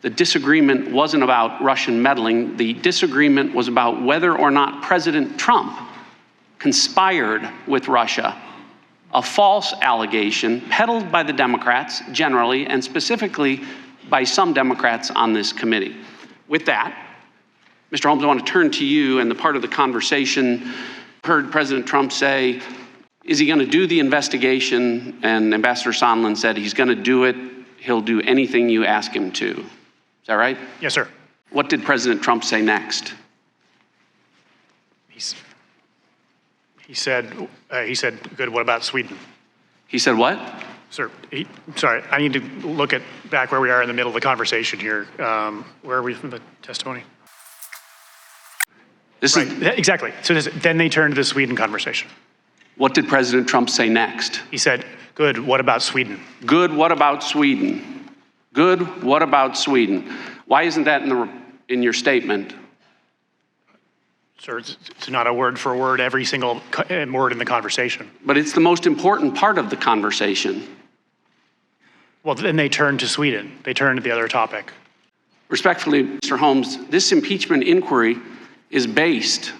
the disagreement wasn't about Russian meddling. The disagreement was about whether or not President Trump conspired with Russia, a false allegation peddled by the Democrats generally and specifically by some Democrats on this committee. With that, Mr. Holmes, I want to turn to you and the part of the conversation. Heard President Trump say, is he going to do the investigation? And Ambassador Sondland said he's going to do it. He'll do anything you ask him to. Is that right? Yes, sir. What did President Trump say next? He said, good, what about Sweden? He said what? Sir, sorry, I need to look at back where we are in the middle of the conversation here. Where are we from the testimony? Exactly. So then they turned to the Sweden conversation. What did President Trump say next? He said, good, what about Sweden? Good, what about Sweden? Good, what about Sweden? Why isn't that in your statement? Sir, it's not a word for word, every single word in the conversation. But it's the most important part of the conversation. Well, then they turned to Sweden. They turned to the other topic. Respectfully, Mr. Holmes, this impeachment inquiry is based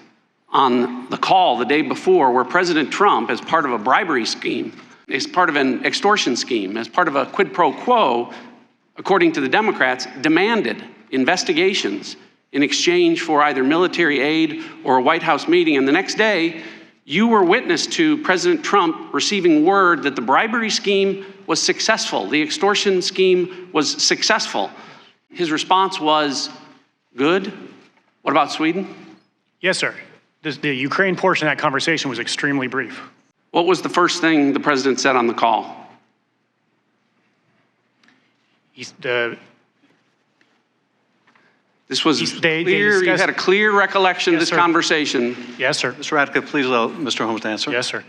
on the call the day before where President Trump, as part of a bribery scheme, as part of an extortion scheme, as part of a quid pro quo, according to the Democrats, demanded investigations in exchange for either military aid or a White House meeting. And the next day, you were witness to President Trump receiving word that the bribery scheme was successful. The extortion scheme was successful. His response was, good. What about Sweden? Yes, sir. The Ukraine portion of that conversation was extremely brief. What was the first thing the president said on the call? This was clear. You had a clear recollection of this conversation. Yes, sir. Mr. Ratcliffe, please allow Mr. Holmes to answer. Yes, sir.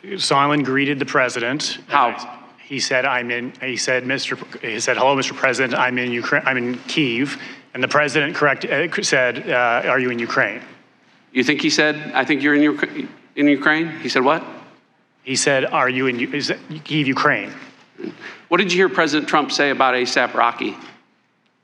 Sondland greeted the president. How? He said, hello, Mr. President, I'm in Ukraine, I'm in Kyiv. And the president said, are you in Ukraine? You think he said, I think you're in Ukraine? He said what? He said, are you in Kyiv, Ukraine? What did you hear President Trump say about ASAP Rocky?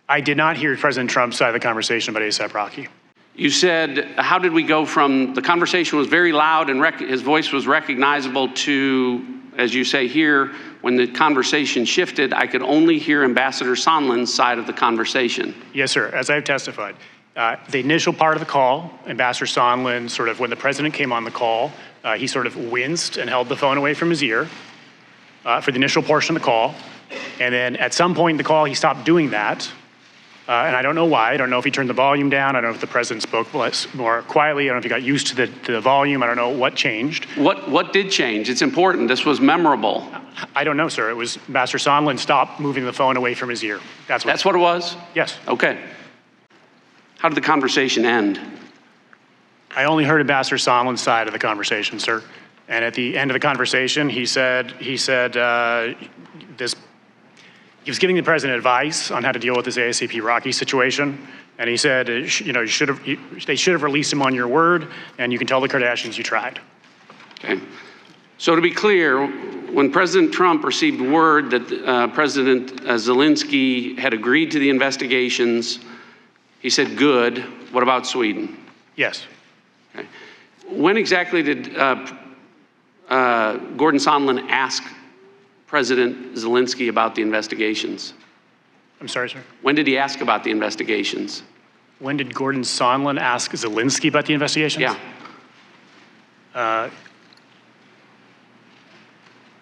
I did not hear President Trump's side of the conversation about ASAP Rocky. You said, how did we go from the conversation was very loud and his voice was recognizable to, as you say here, when the conversation shifted, I could only hear Ambassador Sondland's side of the conversation. Yes, sir, as I've testified. The initial part of the call, Ambassador Sondland, sort of when the president came on the call, he sort of winced and held the phone away from his ear for the initial portion of the call. And then at some point in the call, he stopped doing that. And I don't know why. I don't know if he turned the volume down. I don't know if the president spoke more quietly. I don't know if he got used to the volume. I don't know what changed. What did change? It's important. This was memorable. I don't know, sir. It was Ambassador Sondland stopped moving the phone away from his ear. That's what it was? Yes. Okay. How did the conversation end? I only heard Ambassador Sondland's side of the conversation, sir. And at the end of the conversation, he was giving the president advice on how to deal with this ASAP Rocky situation. And he said, they should have released him on your word, and you can tell the Kardashians you tried. Okay. So to be clear, when President Trump received word that President Zelensky had agreed to the investigations, he said, good. What about Sweden? Yes. Okay. When exactly did Gordon Sondland ask President Zelensky about the investigations? I'm sorry, sir? When did he ask about the investigations? When did Gordon Sondland ask Zelensky about the investigations? Yeah.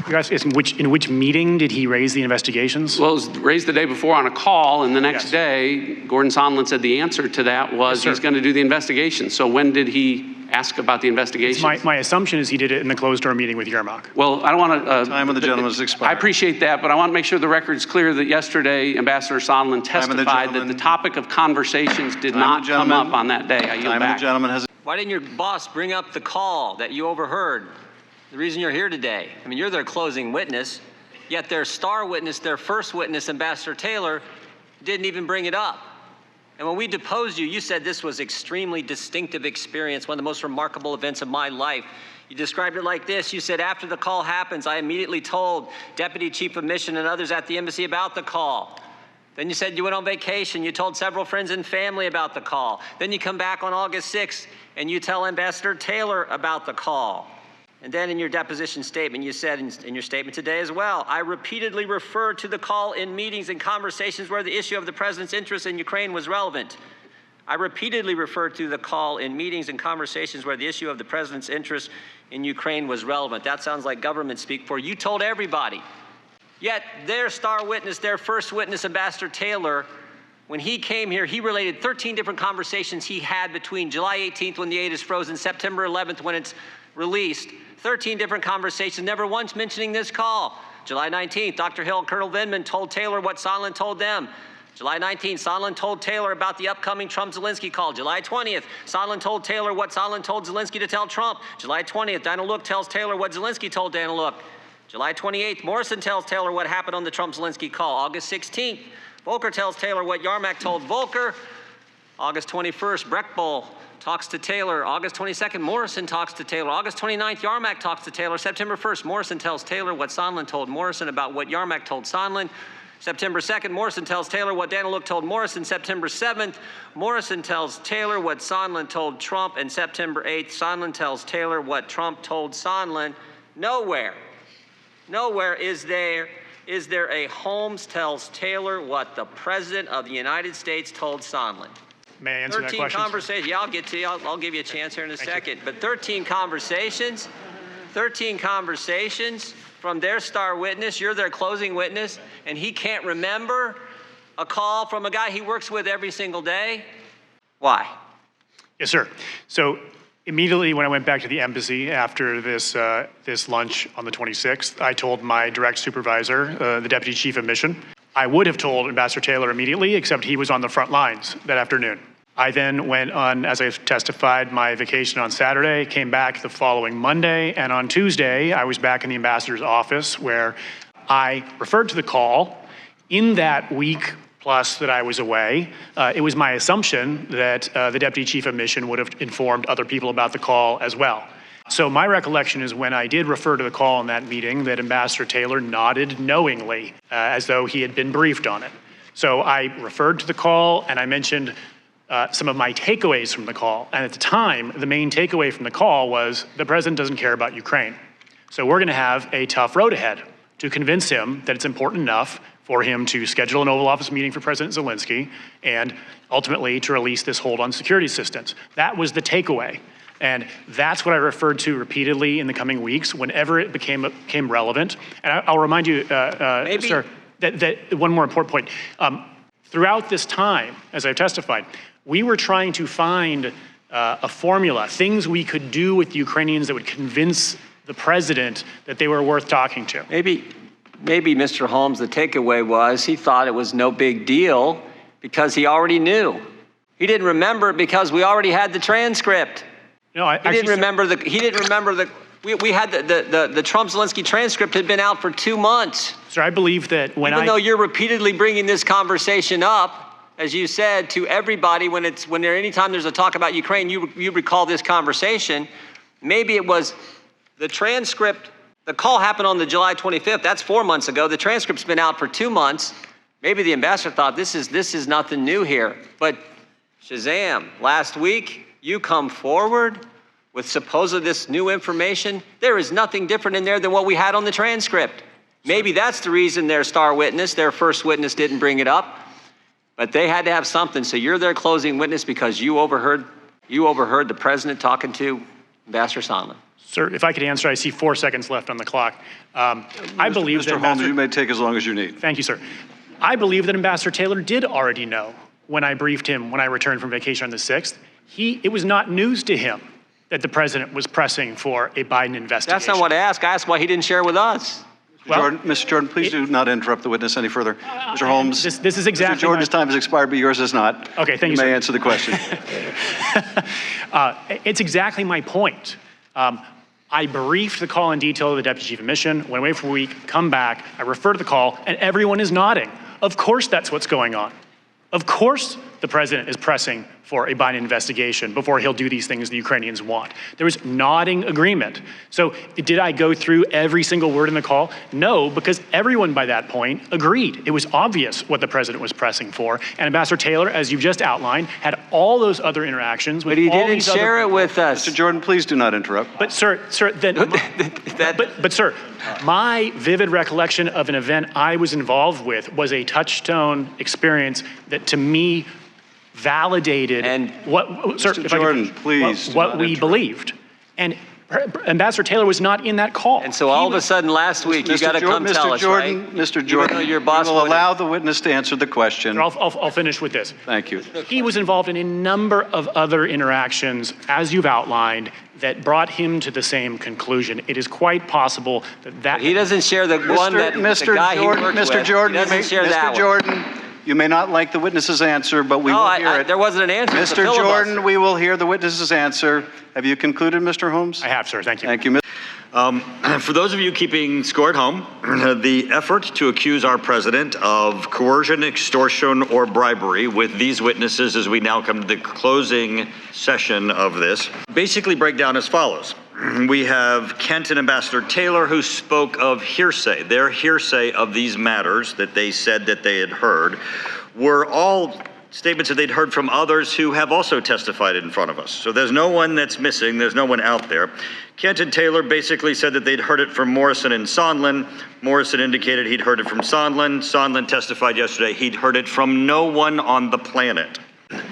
You guys, in which meeting did he raise the investigations? Well, it was raised the day before on a call, and the next day, Gordon Sondland said the answer to that was he's going to do the investigation. So when did he ask about the investigations? My assumption is he did it in the closed-door meeting with Yermak. Well, I don't want to... time of the gentleman has expired. I appreciate that, but I want to make sure the record's clear that yesterday, Ambassador Sondland testified that the topic of conversations did not come up on that day. I yield back. Why didn't your boss bring up the call that you overheard? The reason you're here today. I mean, you're their closing witness, yet their star witness, their first witness, Ambassador Taylor, didn't even bring it up. And when we deposed you, you said this was extremely distinctive experience, one of the most remarkable events of my life. You described it like this. You said, after the call happens, I immediately told Deputy Chief of Mission and others at the embassy about the call. Then you said you went on vacation. You told several friends and family about the call. Then you come back on August 6th and you tell Ambassador Taylor about the call. And then in your deposition statement, you said in your statement today as well, I repeatedly referred to the call in meetings and conversations where the issue of the president's interest in Ukraine was relevant. I repeatedly referred to the call in meetings and conversations where the issue of the president's interest in Ukraine was relevant. That sounds like government speak for you told everybody. Yet their star witness, their first witness, Ambassador Taylor, when he came here, he related 13 different conversations he had between July 18th when the aid is frozen, September 11th when it's released. 13 different conversations, never once mentioning this call. July 19th, Dr. Hill and Colonel Vindman told Taylor what Sondland told them. July 19th, Sondland told Taylor about the upcoming Trump-Zelensky call. July 20th, Sondland told Taylor what Sondland told Zelensky to tell Trump. July 20th, Dana Look tells Taylor what Zelensky told Dana Look. July 28th, Morrison tells Taylor what happened on the Trump-Zelensky call. August 16th, Volker tells Taylor what Yarmak told Volker. August 21st, Breckbull talks to Taylor. August 22nd, Morrison talks to Taylor. August 29th, Yarmak talks to Taylor. September 1st, Morrison tells Taylor what Sondland told Morrison about what Yarmak told Sondland. September 2nd, Morrison tells Taylor what Dana Look told Morrison. September 7th, Morrison tells Taylor what Sondland told Trump. And September 8th, Sondland tells Taylor what Trump told Sondland. Nowhere is there a Holmes tells Taylor what the President of the United States told Sondland. May I answer that 13 question? conversations. Yeah, I'll get to you. I'll give you a chance here in a second. But 13 conversations from their star witness. You're their closing witness, and he can't remember a call from a guy he works with every single day. Why? Yes, sir. So immediately when I went back to the embassy after this lunch on the 26th, I told my direct supervisor, the deputy chief of mission. I would have told Ambassador Taylor immediately, except he was on the front lines that afternoon. I then went on, as I've testified, my vacation on Saturday, came back the following Monday, and on Tuesday, I was back in the ambassador's office where I referred to the call. In that week plus that I was away, it was my assumption that the deputy chief of mission would have informed other people about the call as well. So my recollection is when I did refer to the call in that meeting that Ambassador Taylor nodded knowingly as though he had been briefed on it. So I referred to the call and I mentioned some of my takeaways from the call. And at the time, the main takeaway from the call was the president doesn't care about Ukraine. So we're going to have a tough road ahead to convince him that it's important enough for him to schedule an Oval Office meeting for President Zelensky and ultimately to release this hold on security assistance. That was the takeaway. And that's what I referred to repeatedly in the coming weeks whenever it became relevant. And I'll remind you, sir, that one more important point. Throughout this time, as I've testified, we were trying to find a formula, things we could do with the Ukrainians that would convince the president that they were worth talking to. Maybe Mr. Holmes, the takeaway was he thought it was no big deal because he already knew. He didn't remember it because we already had the transcript. No, he didn't remember we had the Trump-Zelensky transcript had been out for 2 months. Sir, I believe that even though you're repeatedly bringing this conversation up, as you said, to everybody anytime there's a talk about Ukraine, you recall this conversation. Maybe it was the transcript. The call happened on the July 25th. That's 4 months ago. The transcript's been out for 2 months. Maybe the ambassador thought this is nothing new here. But Shazam, last week you come forward with supposedly this new information. There is nothing different in there than what we had on the transcript. Maybe that's the reason their star witness, their first witness, didn't bring it up. But they had to have something. So you're their closing witness because you overheard the president talking to Ambassador Sondland. Sir, if I could answer, I see 4 seconds left on the clock. I believe that Mr. Holmes, you may take as long as you need. Thank you, sir. I believe that Ambassador Taylor did already know when I briefed him when I returned from vacation on the 6th. It was not news to him that the president was pressing for a Biden investigation. That's not what I asked. I asked why he didn't share with us. Mr. Jordan, please do not interrupt the witness any further. Mr. Holmes, this is exactly Mr. Jordan's time has expired, but yours has not. Okay, thank you, You sir. may answer the question. It's exactly my point. I briefed the call in detail to the deputy chief of mission, went away for a week, come back, I refer to the call, and everyone is nodding. Of course that's what's going on. Of course the president is pressing for a Biden investigation before he'll do these things the Ukrainians want. There was nodding agreement. So did I go through every single word in the call? No, because everyone by that point agreed. It was obvious what the president was pressing for. And Ambassador Taylor, as you've just outlined, had all those other interactions with But he all didn't these other share it people. with us. Mr. Jordan, please do not interrupt. But sir, then, but sir, my vivid recollection of an event I was involved with was a touchstone experience that to me validated And what, sir, Mr. if I could Jordan, finish, please do what not we interrupt. believed. And Ambassador Taylor was not in that call. And so all of a sudden last week, you got to come tell us, right? Mr. Even Jordan, though your boss we will wouldn't. allow the witness to answer the question. I'll finish with this. Thank you. He was involved in a number of other interactions, as you've outlined, that brought him to the same conclusion. It is quite possible that He doesn't share the one that the guy he worked with. Mr. Jordan, He doesn't share that Mr. Jordan, you may not like the witness's answer, but we No, will hear it. there wasn't an answer. It's a Mr. filibuster. Jordan, we will hear the witness's answer. Have you concluded, Mr. Holmes? I have, sir. Thank you. Thank you. For those of you keeping score at home, the effort to accuse our president of coercion, extortion, or bribery with these witnesses as we now come to the closing session of this basically break down as follows. We have Kent and Ambassador Taylor who spoke of hearsay. Their hearsay of these matters that they said that they had heard were all statements that they'd heard from others who have also testified in front of us. So there's no one that's missing. There's no one out there. Kent and Taylor basically said that they'd heard it from Morrison and Sondland. Morrison indicated he'd heard it from Sondland. Sondland testified yesterday he'd heard it from no one on the planet.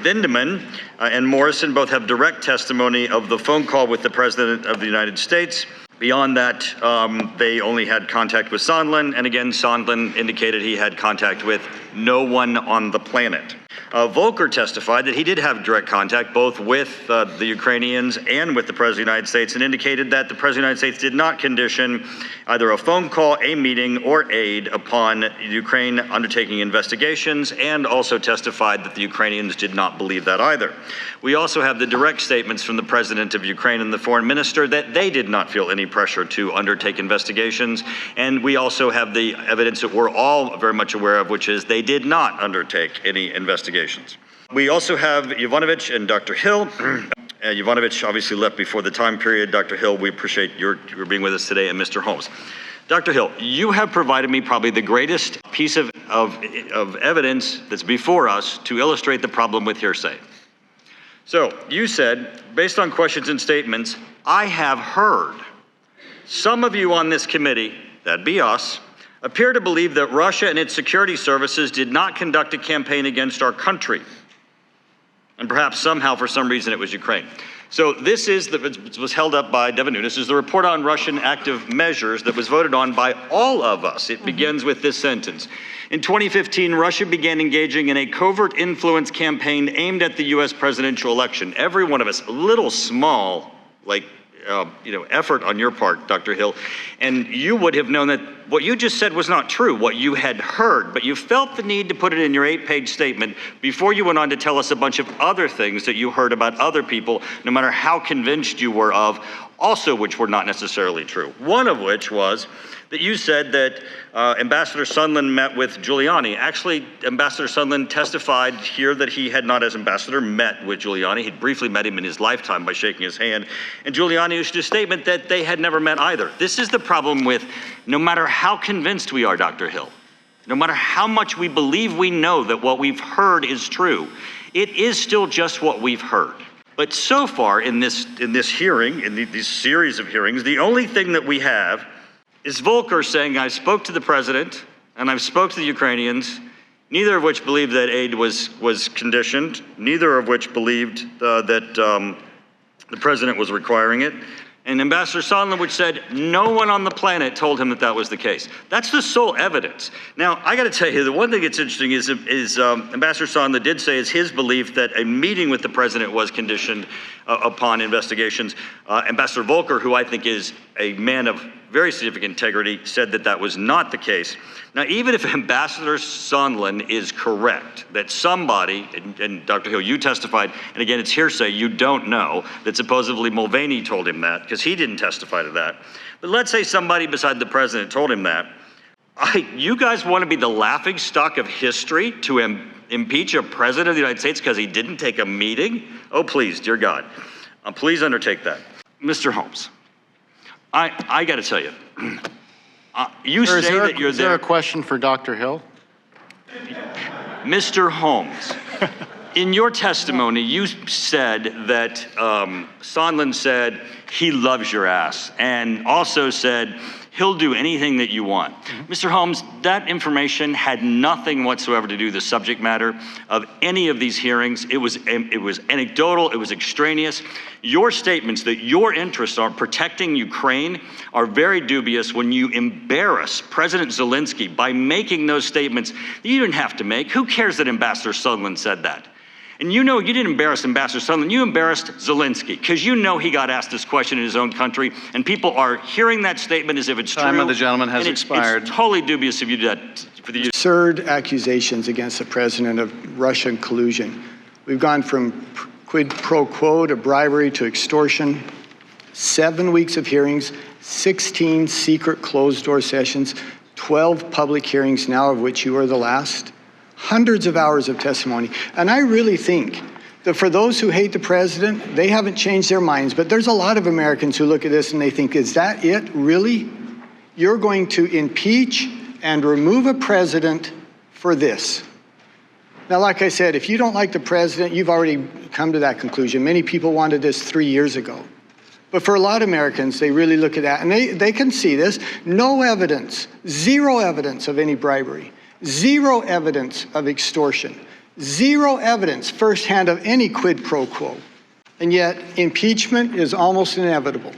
Vindeman and Morrison both have direct testimony of the phone call with the President of the United States. Beyond that, they only had contact with Sondland, and again, Sondland indicated he had contact with no one on the planet. Volker testified that he did have direct contact both with the Ukrainians and with the President of the United States, and indicated that the President of the United States did not condition either a phone call, a meeting, or aid upon Ukraine undertaking investigations, and also testified that the Ukrainians did not believe that either. We also have the direct statements from the President of Ukraine and the Foreign Minister that they did not feel any pressure to undertake investigations, and we also have the evidence that we're all very much aware of, which is they did not undertake any investigations. We also have Yovanovitch and Dr. Hill. Yovanovitch obviously left before the time period. Dr. Hill, we appreciate your being with us today, and Mr. Holmes. Dr. Hill, you have provided me probably the greatest piece of evidence that's before us to illustrate the problem with hearsay. So you said, based on questions and statements, I have heard some of you on this committee, that'd be us, appear to believe that Russia and its security services did not conduct a campaign against our country. And perhaps somehow, for some reason, it was Ukraine. So this is, it was held up by Devin Nunes, is the report on Russian active measures that was voted on by all of us. It begins with this sentence. In 2015, Russia began engaging in a covert influence campaign aimed at the US presidential election. Every one of us, a little small, effort on your part, Dr. Hill, and you would have known that what you just said was not true, what you had heard, but you felt the need to put it in your 8-page statement before you went on to tell us a bunch of other things that you heard about other people, no matter how convinced you were of, also which were not necessarily true. One of which was that you said that Ambassador Sondland met with Giuliani. Actually, Ambassador Sondland testified here that he had not, as ambassador, met with Giuliani. He'd briefly met him in his lifetime by shaking his hand. And Giuliani issued a statement that they had never met either. This is the problem with no matter how convinced we are, Dr. Hill, no matter how much we believe we know that what we've heard is true, it is still just what we've heard. But so far in this hearing, in these series of hearings, the only thing that we have is Volker saying, I spoke to the president and I've spoke to the Ukrainians, neither of which believed that aid was conditioned, neither of which believed that the president was requiring it. And Ambassador Sondland, which said no one on the planet told him that that was the case. That's the sole evidence. Now, I got to tell you, the one thing that's interesting is Ambassador Sondland did say it's his belief that a meeting with the president was conditioned upon investigations. Ambassador Volker, who I think is a man of very significant integrity, said that that was not the case. Now, even if Ambassador Sondland is correct, that somebody, and Dr. Hill, you testified, and again, it's hearsay, you don't know, that supposedly Mulvaney told him that, because he didn't testify to that. But let's say somebody beside the president told him that. You guys want to be the laughingstock of history to impeach a president of the United States because he didn't take a meeting? Oh, please, dear God. Please undertake that. Mr. Holmes, I got to tell you, you say that you're Is there a question for Dr. Hill? Mr. Holmes, in your testimony, you said that Sondland said he loves your ass and also said he'll do anything that you want. Mr. Holmes, that information had nothing whatsoever to do with the subject matter of any of these hearings. It was anecdotal, it was extraneous. Your statements that your interests are protecting Ukraine are very dubious when you embarrass President Zelensky by making those statements that you didn't have to make. Who cares that Ambassador Sondland said that? And you know you didn't embarrass Ambassador Sondland, you embarrassed Zelensky, because you know he got asked this question in his own country, and people are hearing that statement as if it's true. Time of the gentleman has expired. It's totally dubious of you to do that. For the Absurd accusations against the president of Russian collusion. We've gone from quid pro quo to bribery to extortion, 7 weeks of hearings, 16 secret closed-door sessions, 12 public hearings now, of which you are the last. Hundreds of hours of testimony. And I really think that for those who hate the president, they haven't changed their minds. But there's a lot of Americans who look at this and they think, is that it, really? You're going to impeach and remove a president for this? Now, like I said, if you don't like the president, you've already come to that conclusion. Many people wanted this 3 years ago. But for a lot of Americans, they really look at that and they can see this. No evidence, zero evidence of any bribery. Zero evidence of extortion, zero evidence firsthand of any quid pro quo. And yet impeachment is almost inevitable.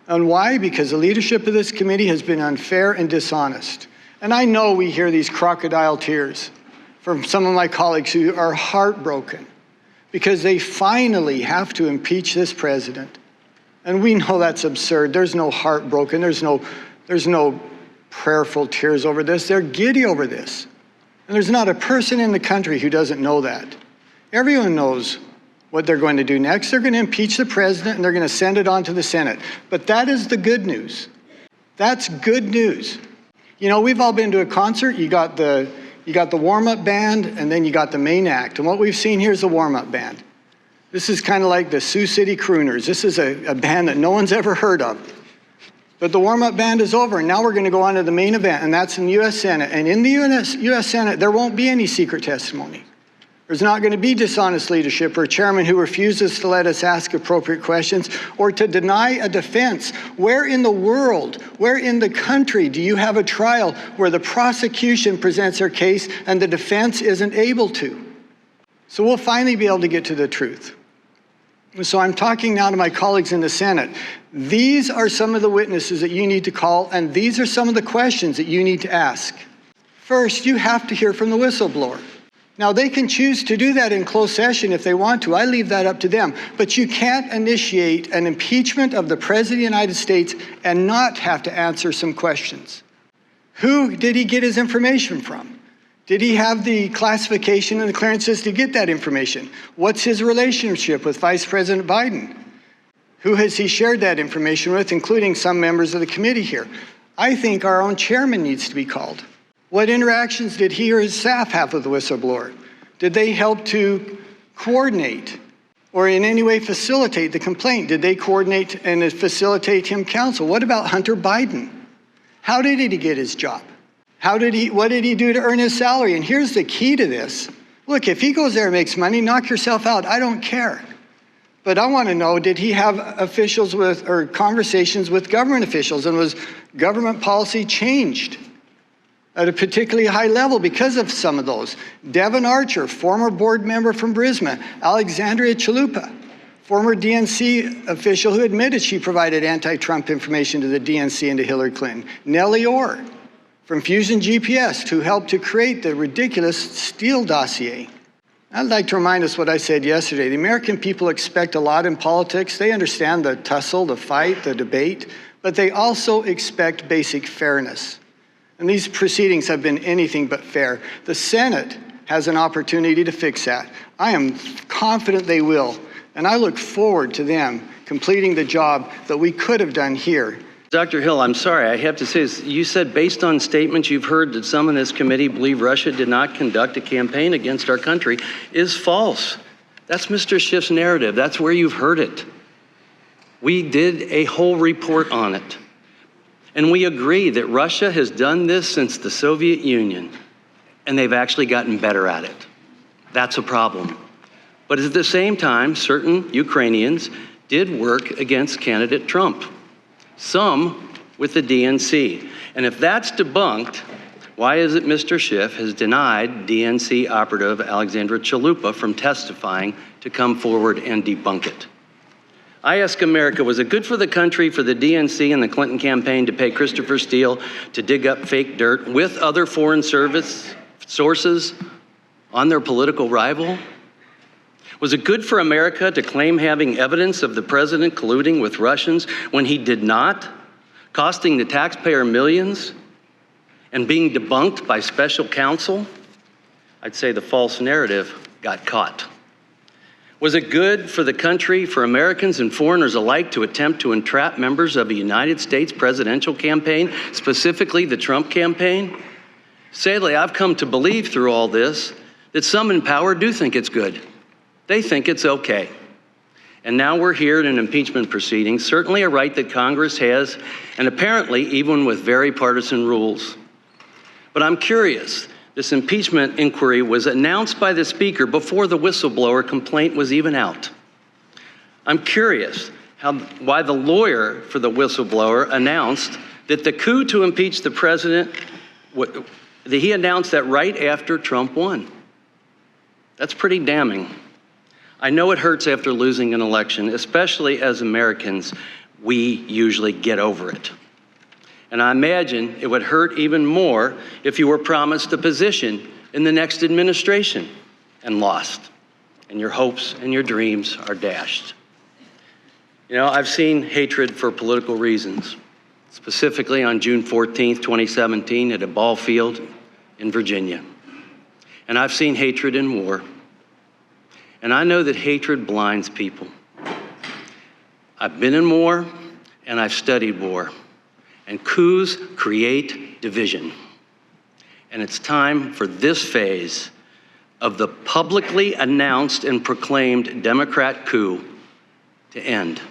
And why? Because the leadership of this committee has been unfair and dishonest. And I know we hear these crocodile tears from some of my colleagues who are heartbroken because they finally have to impeach this president. And we know that's absurd. There's no heartbroken, there's no prayerful tears over this. They're giddy over this. And there's not a person in the country who doesn't know that. Everyone knows what they're going to do next. They're going to impeach the president and they're going to send it on to the Senate. But that is the good news. That's good news. You know, we've all been to a concert. You got the warm-up band and then you got the main act. And what we've seen here is the warm-up band. This is kind of like the Sioux City Crooners. This is a band that no one's ever heard of. But the warm-up band is over, and now we're going to go on to the main event, and that's in the U.S. Senate. And in the U.S. Senate, there won't be any secret testimony. There's not going to be dishonest leadership or a chairman who refuses to let us ask appropriate questions or to deny a defense. Where in the world, where in the country do you have a trial where the prosecution presents their case and the defense isn't able to? So we'll finally be able to get to the truth. So I'm talking now to my colleagues in the Senate. These are some of the witnesses that you need to call, and these are some of the questions that you need to ask. First, you have to hear from the whistleblower. Now, they can choose to do that in closed session if they want to. I leave that up to them. But you can't initiate an impeachment of the President of the United States and not have to answer some questions. Who did he get his information from? Did he have the classification and the clearances to get that information? What's his relationship with Vice President Biden? Who has he shared that information with, including some members of the committee here? I think our own chairman needs to be called. What interactions did he or his staff have with the whistleblower? Did they help to coordinate or in any way facilitate the complaint? Did they coordinate and facilitate him counsel? What about Hunter Biden? How did he get his job? What did he do to earn his salary? And here's the key to this. Look, if he goes there and makes money, knock yourself out. I don't care. But I want to know, did he have officials or conversations with government officials, and was government policy changed at a particularly high level because of some of those? Devin Archer, former board member from Brisbane. Alexandria Chalupa, former DNC official who admitted she provided anti-Trump information to the DNC and to Hillary Clinton. Nellie Orr from Fusion GPS, who helped to create the ridiculous Steele dossier. I'd like to remind us what I said yesterday. The American people expect a lot in politics. They understand the tussle, the fight, the debate, but they also expect basic fairness. And these proceedings have been anything but fair. The Senate has an opportunity to fix that. I am confident they will, and I look forward to them completing the job that we could have done here Dr. Hill, I'm sorry, I have to say this. You said based on statements you've heard that some in this committee believe Russia did not conduct a campaign against our country is false. That's Mr. Schiff's narrative. That's where you've heard it. We did a whole report on it. And we agree that Russia has done this since the Soviet Union, and they've actually gotten better at it. That's a problem. But at the same time, certain Ukrainians did work against candidate Trump, some with the DNC. And if that's debunked, why is it Mr. Schiff has denied DNC operative Alexandra Chalupa from testifying to come forward and debunk it? I ask America, was it good for the country for the DNC and the Clinton campaign to pay Christopher Steele to dig up fake dirt with other foreign service sources on their political rival? Was it good for America to claim having evidence of the president colluding with Russians when he did not, costing the taxpayer millions and being debunked by special counsel? I'd say the false narrative got caught. Was it good for the country, for Americans and foreigners alike, to attempt to entrap members of a United States presidential campaign, specifically the Trump campaign? Sadly, I've come to believe through all this that some in power do think it's good. They think it's okay. And now we're here in an impeachment proceeding, certainly a right that Congress has, and apparently even with very partisan rules. But I'm curious, this impeachment inquiry was announced by the Speaker before the whistleblower complaint was even out. I'm curious why the lawyer for the whistleblower announced that the coup to impeach the president, that he announced that right after Trump won. That's pretty damning. I know it hurts after losing an election, especially as Americans, we usually get over it. And I imagine it would hurt even more if you were promised a position in the next administration and lost, and your hopes and your dreams are dashed. You know, I've seen hatred for political reasons, specifically on June 14th, 2017 at a ball field in Virginia. And I've seen hatred in war. And I know that hatred blinds people. I've been in war and I've studied war. And coups create division. And it's time for this phase of the publicly announced and proclaimed Democrat coup to end.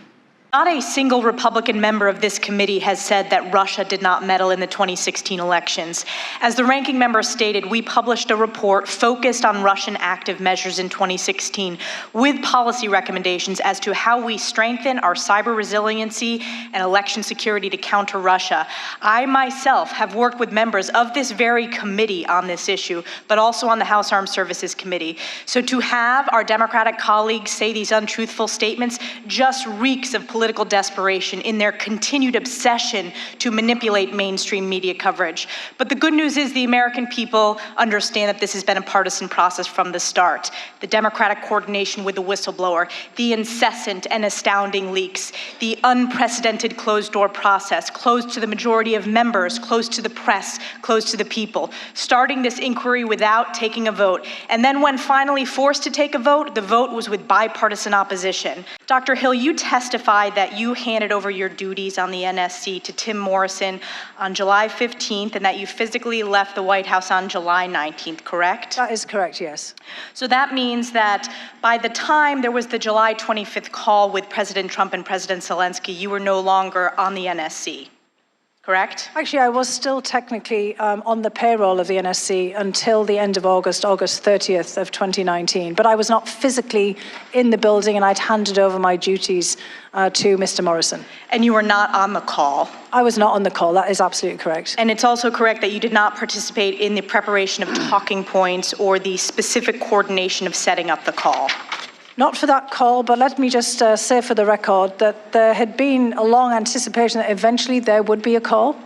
Not a single Republican member of this committee has said that Russia did not meddle in the 2016 elections. As the ranking member stated, we published a report focused on Russian active measures in 2016 with policy recommendations as to how we strengthen our cyber resiliency and election security to counter Russia. I myself have worked with members of this very committee on this issue, but also on the House Armed Services Committee. So to have our Democratic colleagues say these untruthful statements just reeks of political desperation in their continued obsession to manipulate mainstream media coverage. But the good news is the American people understand that this has been a partisan process from the start. The Democratic coordination with the whistleblower, the incessant and astounding leaks, the unprecedented closed-door process, closed to the majority of members, closed to the press, closed to the people, starting this inquiry without taking a vote. And then when finally forced to take a vote, the vote was with bipartisan opposition. Dr. Hill, you testified that you handed over your duties on the NSC to Tim Morrison on July 15th and that you physically left the White House on July 19th, correct? That is correct, yes. So that means that by the time there was the July 25th call with President Trump and President Zelensky, you were no longer on the NSC, correct? Actually, I was still technically on the payroll of the NSC until the end of August 30th of 2019, but I was not physically in the building and I'd handed over my duties to Mr. Morrison. And you were not on the call? I was not on the call, that is absolutely correct. And it's also correct that you did not participate in the preparation of talking points or the specific coordination of setting up the call? Not for that call, but let me just say for the record that there had been a long anticipation that eventually there would be a call.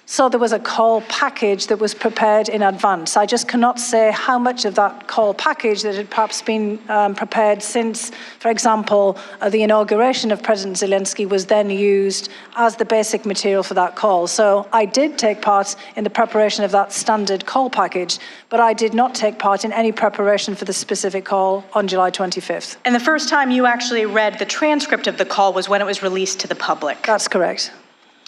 So there was a call package that was prepared in advance. I just cannot say how much of that call package that had perhaps been prepared since, for example, the inauguration of President Zelensky was then used as the basic material for that call. So I did take part in the preparation of that standard call package, but I did not take part in any preparation for the specific call on July 25th. And the first time you actually read the transcript of the call was when it was released to the public? That's correct.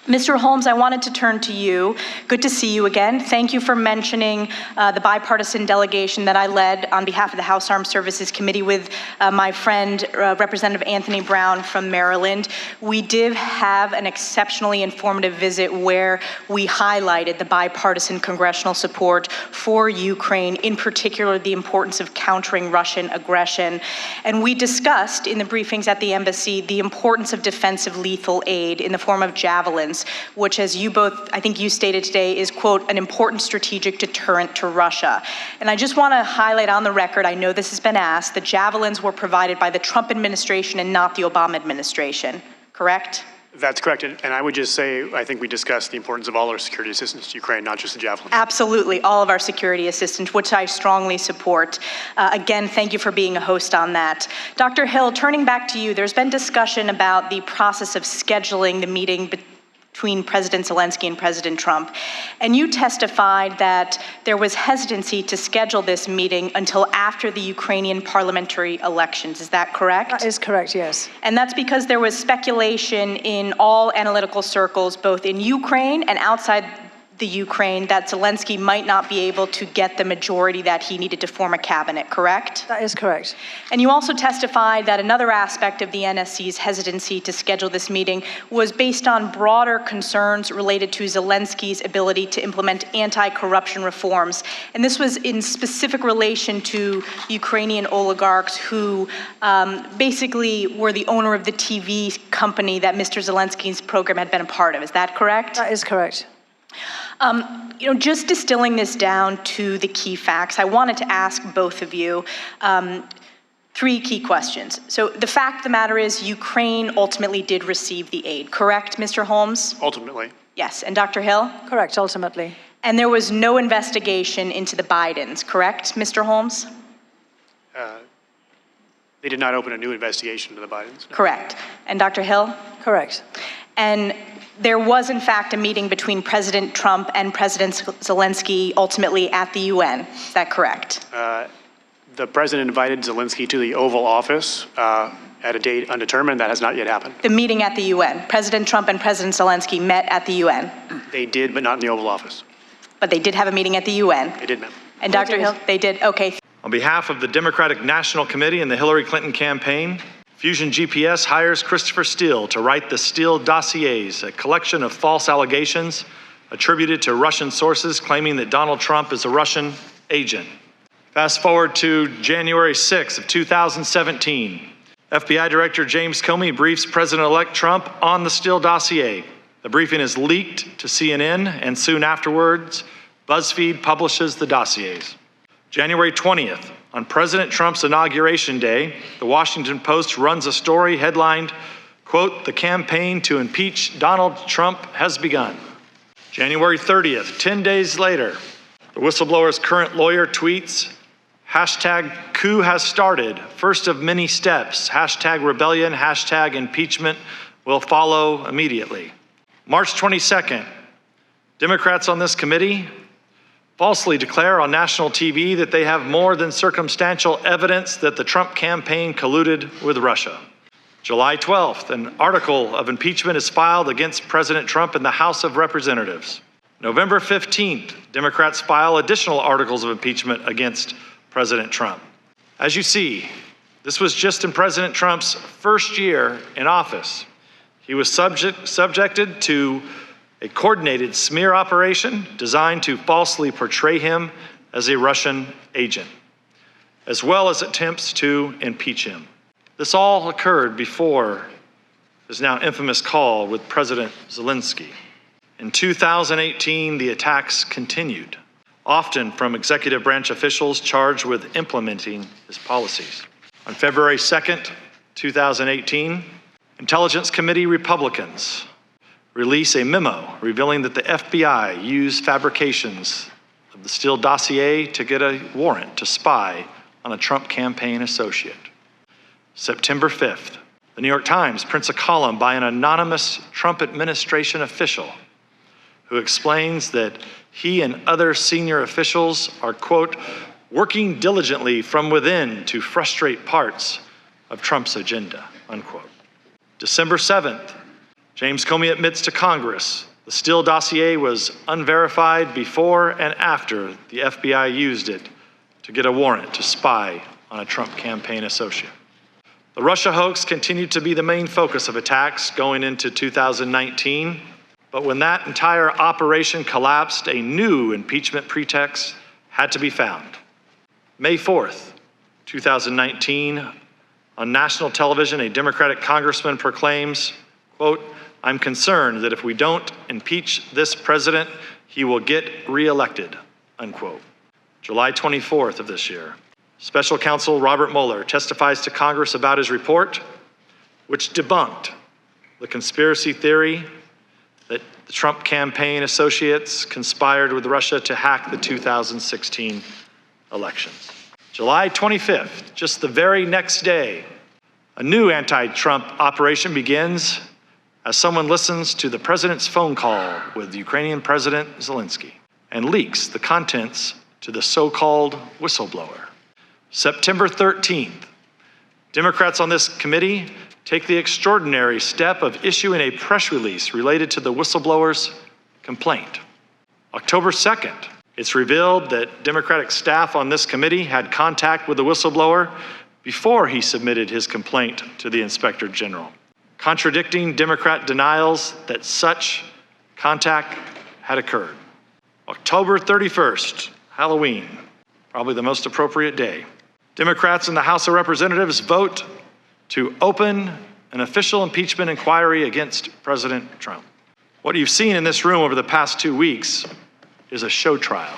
Mr. Holmes, I wanted to turn to you. Good to see you again. Thank you for mentioning the bipartisan delegation that I led on behalf of the House Armed Services Committee with my friend, Representative Anthony Brown from Maryland. We did have an exceptionally informative visit where we highlighted the bipartisan congressional support for Ukraine, in particular the importance of countering Russian aggression. And we discussed in the briefings at the embassy the importance of defensive lethal aid in the form of javelins, which, as you both, I think you stated today, is, quote, an important strategic deterrent to Russia. And I just want to highlight on the record, I know this has been asked, the javelins were provided by the Trump administration and not the Obama administration, correct? That's correct. And I would just say, I think we discussed the importance of all our security assistance to Ukraine, not just the javelins. Absolutely, all of our security assistance, which I strongly support. Again, thank you for being a host on that. Dr. Hill, turning back to you, there's been discussion about the process of scheduling the meeting between President Zelensky and President Trump. And you testified that there was hesitancy to schedule this meeting until after the Ukrainian parliamentary elections. Is that correct? That is correct, yes. And that's because there was speculation in all analytical circles, both in Ukraine and outside the Ukraine, that Zelensky might not be able to get the majority that he needed to form a cabinet, correct? That is correct. And you also testified that another aspect of the NSC's hesitancy to schedule this meeting was based on broader concerns related to Zelensky's ability to implement anti-corruption reforms. And this was in specific relation to Ukrainian oligarchs who basically were the owner of the TV company that Mr. Zelensky's program had been a part of. Is that correct? That is correct. Just distilling this down to the key facts, I wanted to ask both of you three key questions. So the fact of the matter is Ukraine ultimately did receive the aid, correct, Mr. Holmes? Ultimately. Yes, and Dr. Hill? Correct, ultimately. And there was no investigation into the Bidens, correct, Mr. Holmes? They did not open a new investigation into the Bidens. No. Correct. And Dr. Hill? Correct. And there was, in fact, a meeting between President Trump and President Zelensky ultimately at the UN. Is that correct? The president invited Zelensky to the Oval Office at a date undetermined. That has not yet happened. The meeting at the UN. President Trump and President Zelensky met at the UN. They did, but not in the Oval Office. But they did have a meeting at the UN. They did, ma'am. And Dr. Hill, they did? Okay. On behalf of the Democratic National Committee and the Hillary Clinton campaign, Fusion GPS hires Christopher Steele to write the Steele Dossiers, a collection of false allegations attributed to Russian sources claiming that Donald Trump is a Russian agent. Fast forward to January 6th of 2017. FBI Director James Comey briefs President-elect Trump on the Steele Dossier. The briefing is leaked to CNN, and soon afterwards, BuzzFeed publishes the dossiers. January 20th, on President Trump's inauguration day, the Washington Post runs a story headlined, quote, "The campaign to impeach Donald Trump has begun." January 30th, 10 days later, the whistleblower's current lawyer tweets, hashtag coup has started, first of many steps, hashtag rebellion, hashtag impeachment will follow immediately. March 22nd, Democrats on this committee falsely declare on national TV that they have more than circumstantial evidence that the Trump campaign colluded with Russia. July 12th, an article of impeachment is filed against President Trump in the House of Representatives. November 15th, Democrats file additional articles of impeachment against President Trump. As you see, this was just in President Trump's first year in office. He was subjected to a coordinated smear operation designed to falsely portray him as a Russian agent, as well as attempts to impeach him. This all occurred before his now infamous call with President Zelensky. In 2018, the attacks continued, often from executive branch officials charged with implementing his policies. On February 2nd, 2018, Intelligence Committee Republicans release a memo revealing that the FBI used fabrications of the Steele dossier to get a warrant to spy on a Trump campaign associate. September 5th, the New York Times prints a column by an anonymous Trump administration official who explains that he and other senior officials are, quote, working diligently from within to frustrate parts of Trump's agenda, unquote. December 7th, James Comey admits to Congress the Steele dossier was unverified before and after the FBI used it to get a warrant to spy on a Trump campaign associate. The Russia hoax continued to be the main focus of attacks going into 2019, but when that entire operation collapsed, a new impeachment pretext had to be found. May 4th, 2019, on national television, a Democratic congressman proclaims, quote, "I'm concerned that if we don't impeach this president, he will get reelected," unquote. July 24th of this year, Special Counsel Robert Mueller testifies to Congress about his report, which debunked the conspiracy theory that the Trump campaign associates conspired with Russia to hack the 2016 elections. July 25th, just the very next day, a new anti-Trump operation begins as someone listens to the president's phone call with Ukrainian President Zelensky and leaks the contents to the so-called whistleblower. September 13th, Democrats on this committee take the extraordinary step of issuing a press release related to the whistleblower's complaint. October 2nd, it's revealed that Democratic staff on this committee had contact with the whistleblower before he submitted his complaint to the Inspector General, contradicting Democrat denials that such contact had occurred. October 31st, Halloween, probably the most appropriate day. Democrats in the House of Representatives vote to open an official impeachment inquiry against President Trump. What you've seen in this room over the past 2 weeks is a show trial,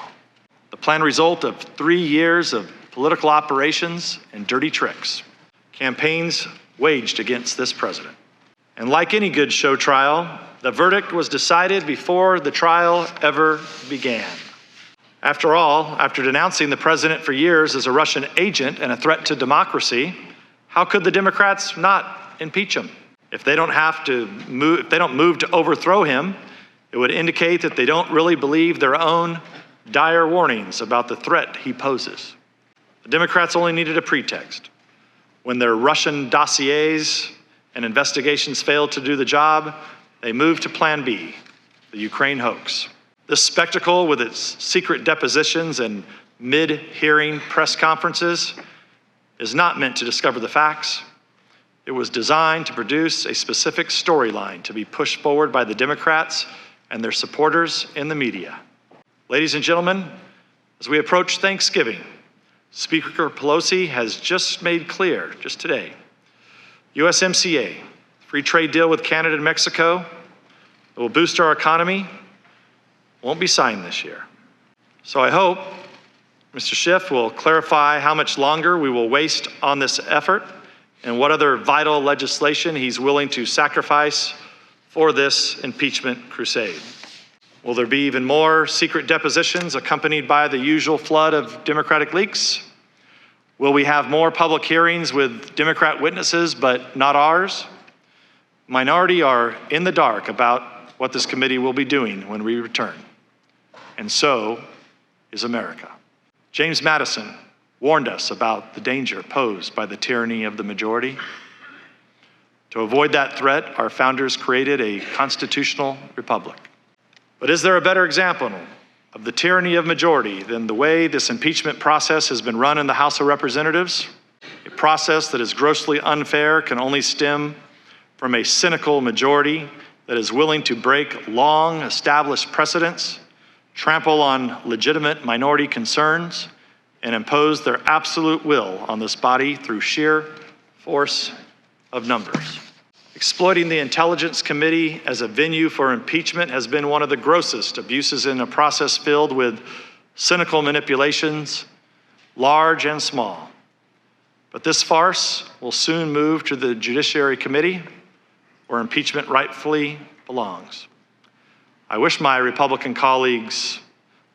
the planned result of 3 years of political operations and dirty tricks, campaigns waged against this president. And like any good show trial, the verdict was decided before the trial ever began. After all, after denouncing the president for years as a Russian agent and a threat to democracy, how could the Democrats not impeach him? If they don't move to overthrow him, it would indicate that they don't really believe their own dire warnings about the threat he poses. The Democrats only needed a pretext. When their Russian dossiers and investigations failed to do the job, they moved to Plan B, the Ukraine hoax. This spectacle, with its secret depositions and mid-hearing press conferences, is not meant to discover the facts. It was designed to produce a specific storyline to be pushed forward by the Democrats and their supporters in the media. Ladies and gentlemen, as we approach Thanksgiving, Speaker Pelosi has just made clear, just today, USMCA, free trade deal with Canada and Mexico, that will boost our economy, won't be signed this year. So I hope Mr. Schiff will clarify how much longer we will waste on this effort and what other vital legislation he's willing to sacrifice for this impeachment crusade. Will there be even more secret depositions accompanied by the usual flood of Democratic leaks? Will we have more public hearings with Democrat witnesses, but not ours? Minority are in the dark about what this committee will be doing when we return. And so is America. James Madison warned us about the danger posed by the tyranny of the majority. To avoid that threat, our founders created a constitutional republic. But is there a better example of the tyranny of majority than the way this impeachment process has been run in the House of Representatives? A process that is grossly unfair can only stem from a cynical majority that is willing to break long established precedents, trample on legitimate minority concerns, and impose their absolute will on this body through sheer force of numbers. Exploiting the Intelligence Committee as a venue for impeachment has been one of the grossest abuses in a process filled with cynical manipulations, large and small. But this farce will soon move to the Judiciary Committee, where impeachment rightfully belongs. I wish my Republican colleagues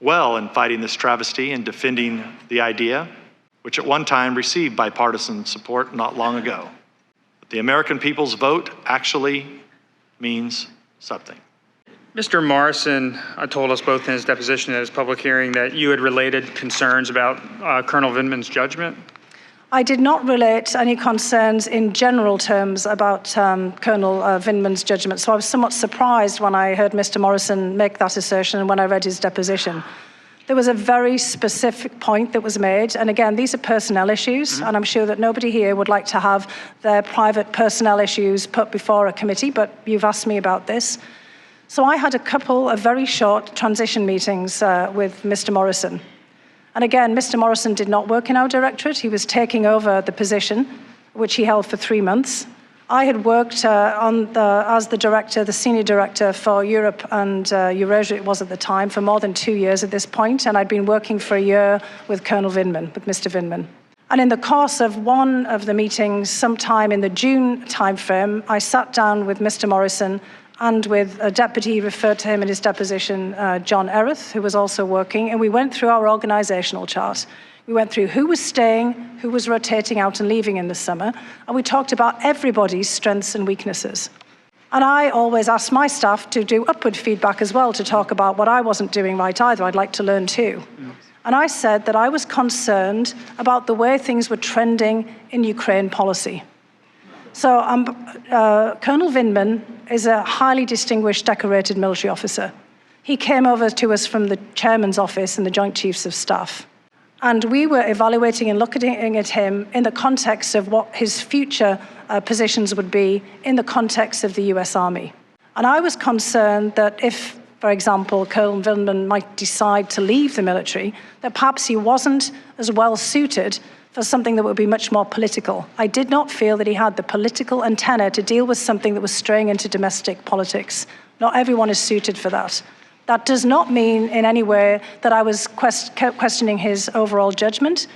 well in fighting this travesty and defending the idea, which at one time received bipartisan support not long ago. But the American people's vote actually means something. Mr. Morrison told us both in his deposition and his public hearing that you had related concerns about Colonel Vindman's judgment. I did not relate any concerns in general terms about Colonel Vindman's judgment, so I was somewhat surprised when I heard Mr. Morrison make that assertion and when I read his deposition. There was a very specific point that was made, and again, these are personnel issues, and I'm sure that nobody here would like to have their private personnel issues put before a committee, but you've asked me about this. So I had a couple of very short transition meetings with Mr. Morrison. And again, Mr. Morrison did not work in our directorate. He was taking over the position, which he held for 3 months. I had worked as the director, the senior director for Europe and Eurasia, it was at the time, for more than 2 years at this point, and I'd been working for a year with Colonel Vindman, with Mr. Vindman. And in the course of one of the meetings, sometime in the June timeframe, I sat down with Mr. Morrison and with a deputy, referred to him in his deposition, John Erith, who was also working, and we went through our organisational chart. We went through who was staying, who was rotating out and leaving in the summer, and we talked about everybody's strengths and weaknesses. And I always asked my staff to do upward feedback as well, to talk about what I wasn't doing right either. I'd like to learn too. And I said that I was concerned about the way things were trending in Ukraine policy. So Colonel Vindman is a highly distinguished, decorated military officer. He came over to us from the chairman's office and the Joint Chiefs of Staff. And we were evaluating and looking at him in the context of what his future positions would be in the context of the US Army. And I was concerned that if, for example, Colonel Vindman might decide to leave the military, that perhaps he wasn't as well suited for something that would be much more political. I did not feel that he had the political antenna to deal with something that was straying into domestic politics. Not everyone is suited for that. That does not mean in any way that I was questioning his overall judgment,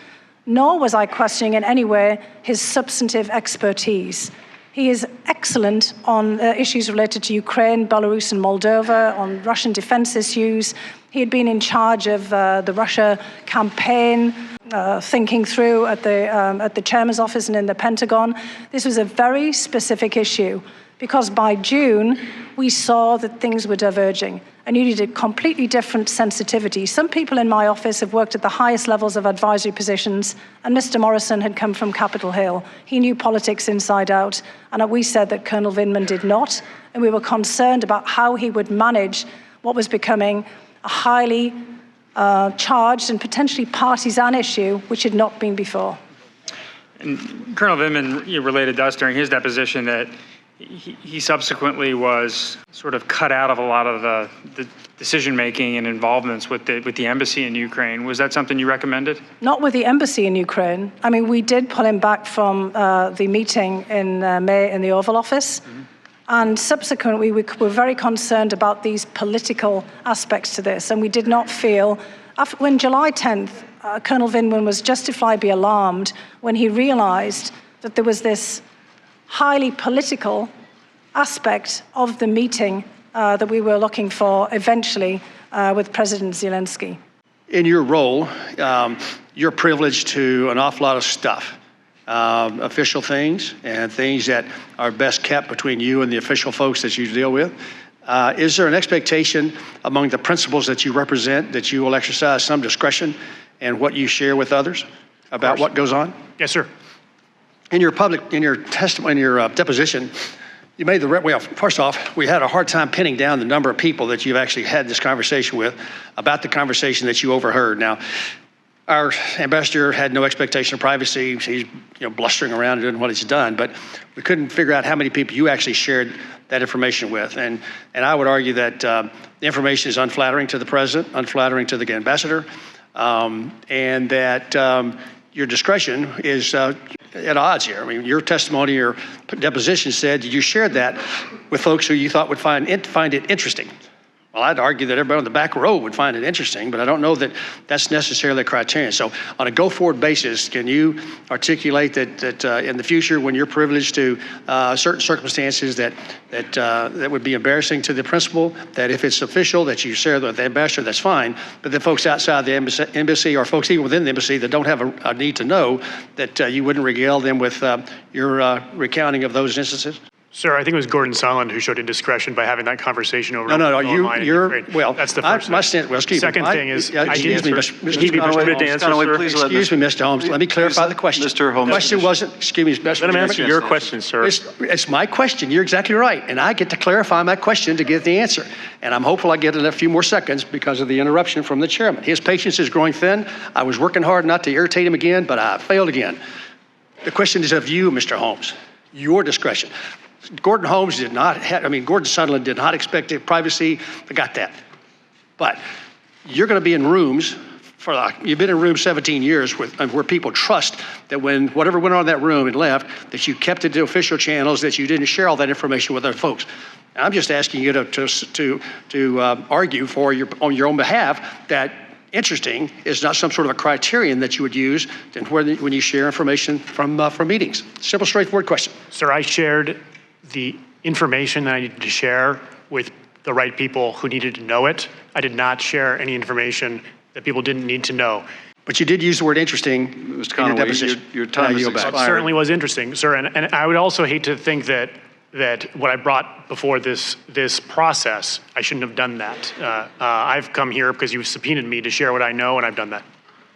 nor was I questioning in any way his substantive expertise. He is excellent on issues related to Ukraine, Belarus, and Moldova, on Russian defense issues. He had been in charge of the Russia campaign, thinking through at the chairman's office and in the Pentagon. This was a very specific issue because by June, we saw that things were diverging and you needed completely different sensitivity. Some people in my office have worked at the highest levels of advisory positions, and Mr. Morrison had come from Capitol Hill. He knew politics inside out, and we said that Colonel Vindman did not, and we were concerned about how he would manage what was becoming a highly charged and potentially partisan issue, which had not been before. And Colonel Vindman related to us during his deposition that he subsequently was sort of cut out of a lot of the decision-making and involvements with the embassy in Ukraine. Was that something you recommended? Not with the embassy in Ukraine. I mean, we did pull him back from the meeting in May in the Oval Office. Mm-hmm. And subsequently, we were very concerned about these political aspects to this. And we did not feel, when July 10th, Colonel Vindman was justifiably alarmed when he realized that there was this highly political aspect of the meeting that we were looking for eventually with President Zelensky. In your role, you're privileged to an awful lot of stuff, official things and things that are best kept between you and the official folks that you deal with. Is there an expectation among the principals that you represent that you will exercise some discretion in what you share with others about what goes on? Yes, sir. In your testimony, in your deposition, you made well, first off, we had a hard time pinning down the number of people that you've actually had this conversation with about the conversation that you overheard. Now, our ambassador had no expectation of privacy. He's blustering around and doing what he's done, but we couldn't figure out how many people you actually shared that information with. And I would argue that the information is unflattering to the president, unflattering to the ambassador, and that your discretion is at odds here. I mean, your testimony, your deposition said you shared that with folks who you thought would find it interesting. Well, I'd argue that everybody on the back row would find it interesting, but I don't know that that's necessarily a criterion. So on a go-forward basis, can you articulate that in the future when you're privileged to certain circumstances that would be embarrassing to the principal, that if it's official that you share with the ambassador, that's fine, but the folks outside the embassy or folks even within the embassy that don't have a need to know, that you wouldn't regale them with your recounting of those instances? Sir, I think it was Gordon Sondland who showed indiscretion by having that conversation over. No, you're, well, that's the first my thing. stance, well, excuse me. Second thing is, I excuse did me, answer. Mr. Keep me permitted to answer, Conaway, sir. please let Excuse me, Mr. Holmes, let me clarify the question. Mr. Holmes. The question wasn't, excuse me, Mr. Let him Chairman. answer your question, sir. It's my question, you're exactly right, and I get to clarify my question to get the answer. And I'm hopeful I get it in a few more seconds because of the interruption from the chairman. His patience is growing thin. I was working hard not to irritate him again, but I failed again. The question is of you, Mr. Holmes, your discretion. Gordon Sondland did not expect privacy. I got that. But you're going to be in rooms you've been in rooms 17 years where people trust that when whatever went on in that room and left, that you kept it to official channels, that you didn't share all that information with other folks. And I'm just asking you to argue on your own behalf that interesting is not some sort of a criterion that you would use when you share information from meetings. Simple, straightforward question. Sir, I shared the information that I needed to share with the right people who needed to know it. I did not share any information that people didn't need to know. But you did use the word interesting Mr. in your Conaway, deposition. your time has It expired. certainly was interesting, sir. And I would also hate to think that what I brought before this process, I shouldn't have done that. I've come here because you've subpoenaed me to share what I know, and I've done that.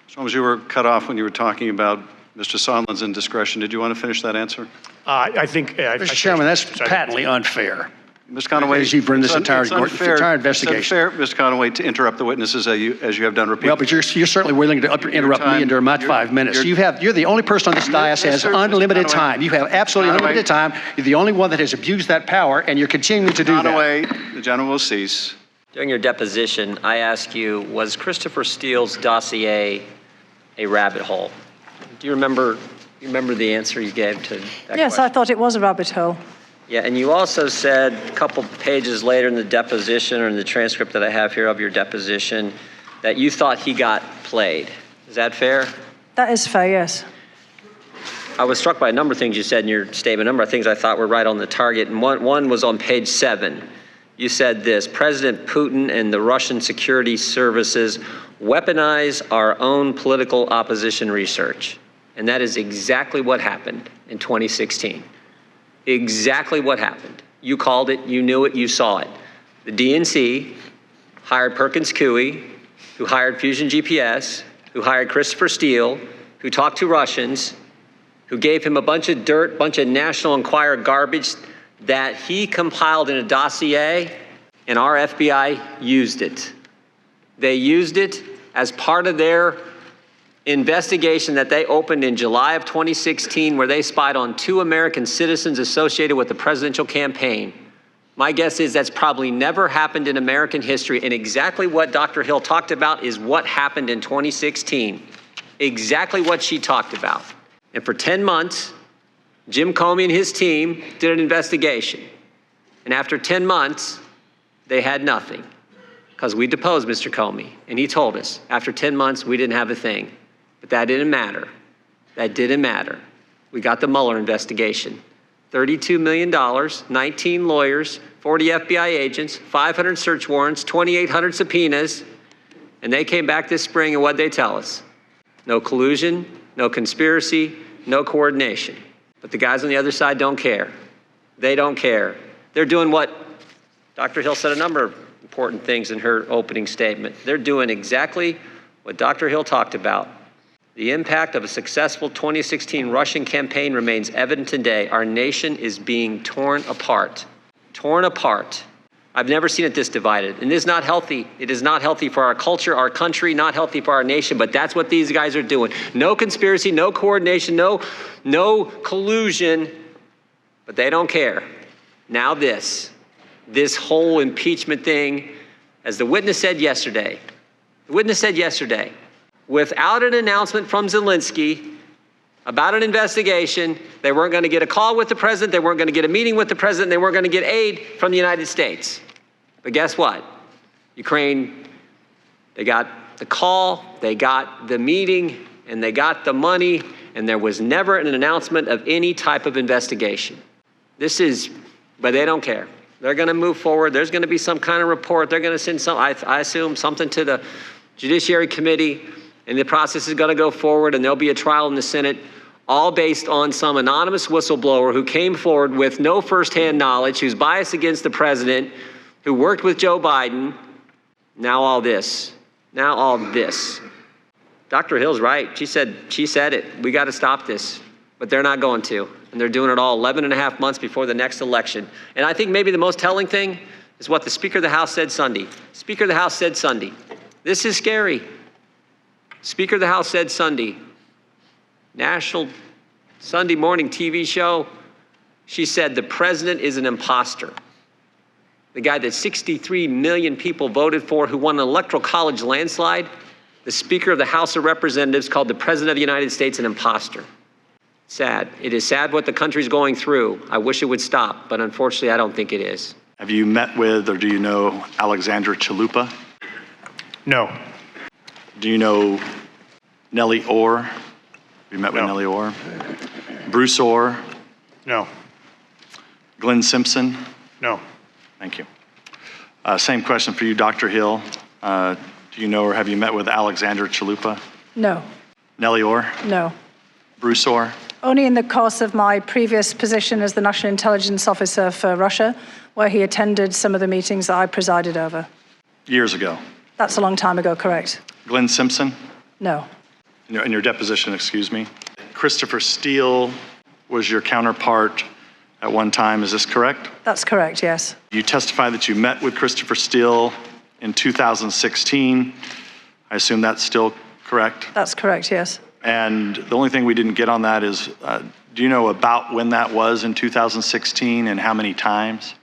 Mr. Holmes, you were cut off when you were talking about Mr. Sondland's indiscretion. Did you want to finish that answer? I think... Mr. Chairman, that's patently unfair. Mr. Conaway, As you've run this entire it's investigation. It's unfair, Mr. Conaway, to interrupt the witnesses as you have done repeatedly. Well, but you're certainly willing to interrupt me during my 5 minutes. You're the only person on this dais has unlimited time. You have absolutely unlimited time. You're the only one that has abused that power, and you're continuing to do that. Conaway, the gentleman will cease. During your deposition, I asked you, was Christopher Steele's dossier a rabbit hole? Do you remember the answer you gave to that Yes, question? I thought it was a rabbit hole. Yeah, and you also said a couple pages later in the deposition, or in the transcript that I have here of your deposition, that you thought he got played. Is that fair? That is fair, yes. I was struck by a number of things you said in your statement, a number of things I thought were right on the target, and one was on page 7. You said this: President Putin and the Russian security services weaponize our own political opposition research. And that is exactly what happened in 2016. Exactly what happened. You called it, you knew it, you saw it. The DNC hired Perkins Coie, who hired Fusion GPS, who hired Christopher Steele, who talked to Russians, who gave him a bunch of dirt, bunch of National Enquirer garbage that he compiled in a dossier, and our FBI used it. They used it as part of their investigation that they opened in July of 2016, where they spied on 2 American citizens associated with the presidential campaign. My guess is that's probably never happened in American history, and exactly what Dr. Hill talked about is what happened in 2016. Exactly what she talked about. And for 10 months, Jim Comey and his team did an investigation. And after 10 months, they had nothing, because we deposed Mr. Comey, and he told us after 10 months we didn't have a thing. But that didn't matter. That didn't matter. We got the Mueller investigation. $32 million, 19 lawyers, 40 FBI agents, 500 search warrants, 2,800 subpoenas, and they came back this spring, and what'd they tell us? No collusion, no conspiracy, no coordination. But the guys on the other side don't care. They don't care. They're doing what Dr. Hill said a number of important things in her opening statement. They're doing exactly what Dr. Hill talked about. The impact of a successful 2016 Russian campaign remains evident today. Our nation is being torn apart. Torn apart. I've never seen it this divided. And it is not healthy. It is not healthy for our culture, our country, not healthy for our nation, but that's what these guys are doing. No conspiracy, no coordination, no collusion, but they don't care. Now this whole impeachment thing, as the witness said yesterday, without an announcement from Zelensky about an investigation, they weren't going to get a call with the president, they weren't going to get a meeting with the president, they weren't going to get aid from the United States. But guess what? Ukraine, they got the call, they got the meeting, and they got the money, and there was never an announcement of any type of investigation. But they don't care. They're going to move forward. There's going to be some kind of report. They're going to send I assume, something to the Judiciary Committee, and the process is going to go forward, and there'll be a trial in the Senate all based on some anonymous whistleblower who came forward with no firsthand knowledge, who's biased against the president, who worked with Joe Biden. Now all this. Now all this. Dr. Hill's right. She said it. We got to stop this. But they're not going to. And they're doing it all 11 and a half months before the next election. And I think maybe the most telling thing is what the Speaker of the House said Sunday. Speaker of the House said Sunday. This is scary. Speaker of the House said Sunday. National Sunday morning TV show. She said the president is an imposter. The guy that 63 million people voted for, who won an electoral college landslide, the Speaker of the House of Representatives called the President of the United States an imposter. Sad. It is sad what the country's going through. I wish it would stop, but unfortunately, I don't think it is. Have you met with or do you know Alexandra Chalupa? No. Do you know Nellie Orr? Have you met with Nellie Orr? Bruce Orr? No. Glenn Simpson? No. Thank you. Same question for you, Dr. Hill. Do you know or have you met with Alexandra Chalupa? No. Nellie Orr? No. Bruce Orr? Only in the course of my previous position as the National Intelligence Officer for Russia, where he attended some of the meetings that I presided over. Years ago. That's a long time ago, correct? Glenn Simpson? No. In your deposition, excuse me. Christopher Steele was your counterpart at one time, is this correct? That's correct, yes. You testified that you met with Christopher Steele in 2016. I assume that's still correct? That's correct, yes. And the only thing we didn't get on that is, do you know about when that was in 2016 and how many times?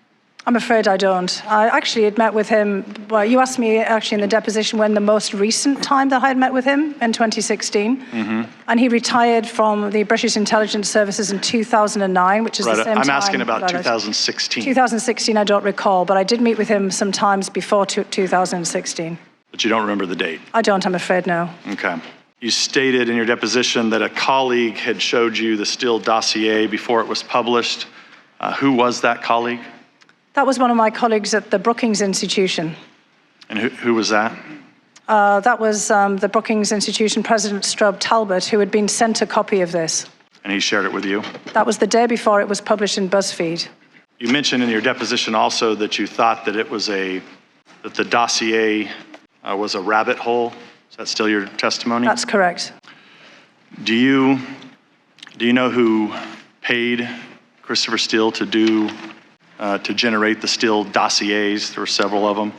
I'm afraid I don't. I actually had met with him, well, you asked me actually in the deposition when the most recent time that I had met with him, in 2016. Mm-hmm. And he retired from the British Intelligence Services in 2009, which is the same time. I'm asking about 2016. 2016, I don't recall, but I did meet with him sometimes before 2016. But you don't remember the date? I don't, I'm afraid, no. Okay. You stated in your deposition that a colleague had showed you the Steele dossier before it was published. Who was that colleague? That was one of my colleagues at the Brookings Institution. And who was that? That was the Brookings Institution President Strobe Talbot, who had been sent a copy of this. And he shared it with you? That was the day before it was published in BuzzFeed. You mentioned in your deposition also that you thought that that the dossier was a rabbit hole. Is that still your testimony? That's correct. Do you know who paid Christopher Steele to generate the Steele dossiers? There were several of them.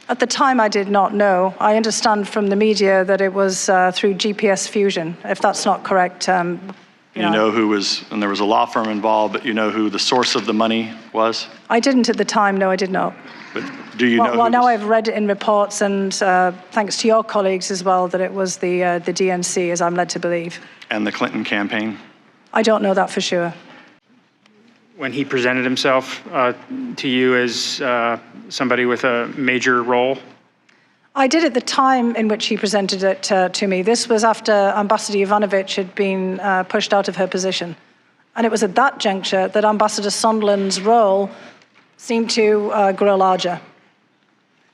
At the time, I did not know. I understand from the media that it was through GPS Fusion. If that's not correct, you know who was, and there was a law firm involved, but you know who the source of the money was? I didn't at the time. No, I did not. But do you know? Well, now I've read it in reports, and thanks to your colleagues as well, that it was the DNC, as I'm led to believe. And the Clinton campaign? I don't know that for sure. When he presented himself to you as somebody with a major role? I did at the time in which he presented it to me. This was after Ambassador Yovanovitch had been pushed out of her position. And it was at that juncture that Ambassador Sondland's role seemed to grow larger.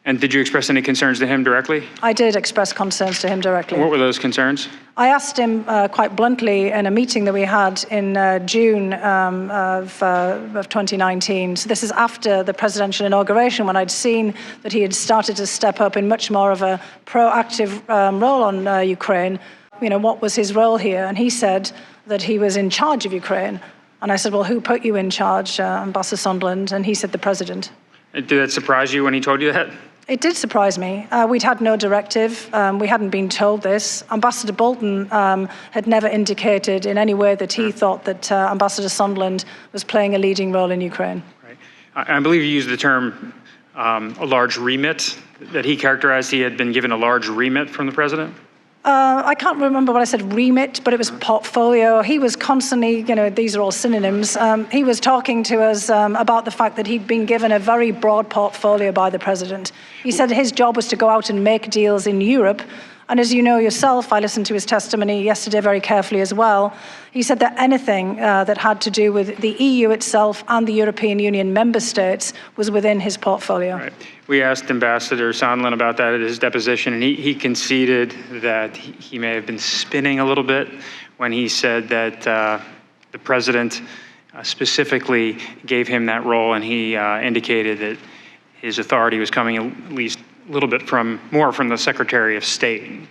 And did you express any concerns to him directly? I did express concerns to him directly. What were those concerns? I asked him quite bluntly in a meeting that we had in June of 2019. So this is after the presidential inauguration, when I'd seen that he had started to step up in much more of a proactive role on Ukraine. You know, what was his role here? And he said that he was in charge of Ukraine. And I said, well, who put you in charge, Ambassador Sondland? And he said, the president. Did that surprise you when he told you that? It did surprise me. We'd had no directive. We hadn't been told this. Ambassador Bolton had never indicated in any way that he thought that Ambassador Sondland was playing a leading role in Ukraine. Right. I believe you used the term a large remit, that he characterized he had been given a large remit from the president? I can't remember what I said, remit, but it was portfolio. He was constantly, you know, these are all synonyms. He was talking to us about the fact that he'd been given a very broad portfolio by the president. He said his job was to go out and make deals in Europe And as you know yourself, I listened to his testimony yesterday very carefully as well. He said that anything that had to do with the EU itself and the European Union member states was within his portfolio. Right. We asked Ambassador Sondland about that at his deposition, and he conceded that he may have been spinning a little bit when he said that the president specifically gave him that role, and he indicated that his authority was coming at least a little bit more from the Secretary of State.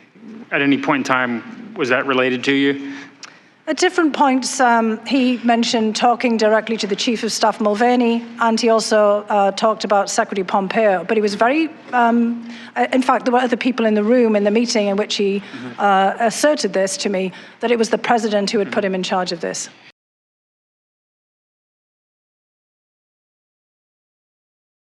At any point in time, was that related to you? At different points, he mentioned talking directly to the Chief of Staff Mulvaney, and he also talked about Secretary Pompeo. But he was very, in fact, there were other people in the room in the meeting in which he asserted this to me, that it was the president who had put him in charge of this.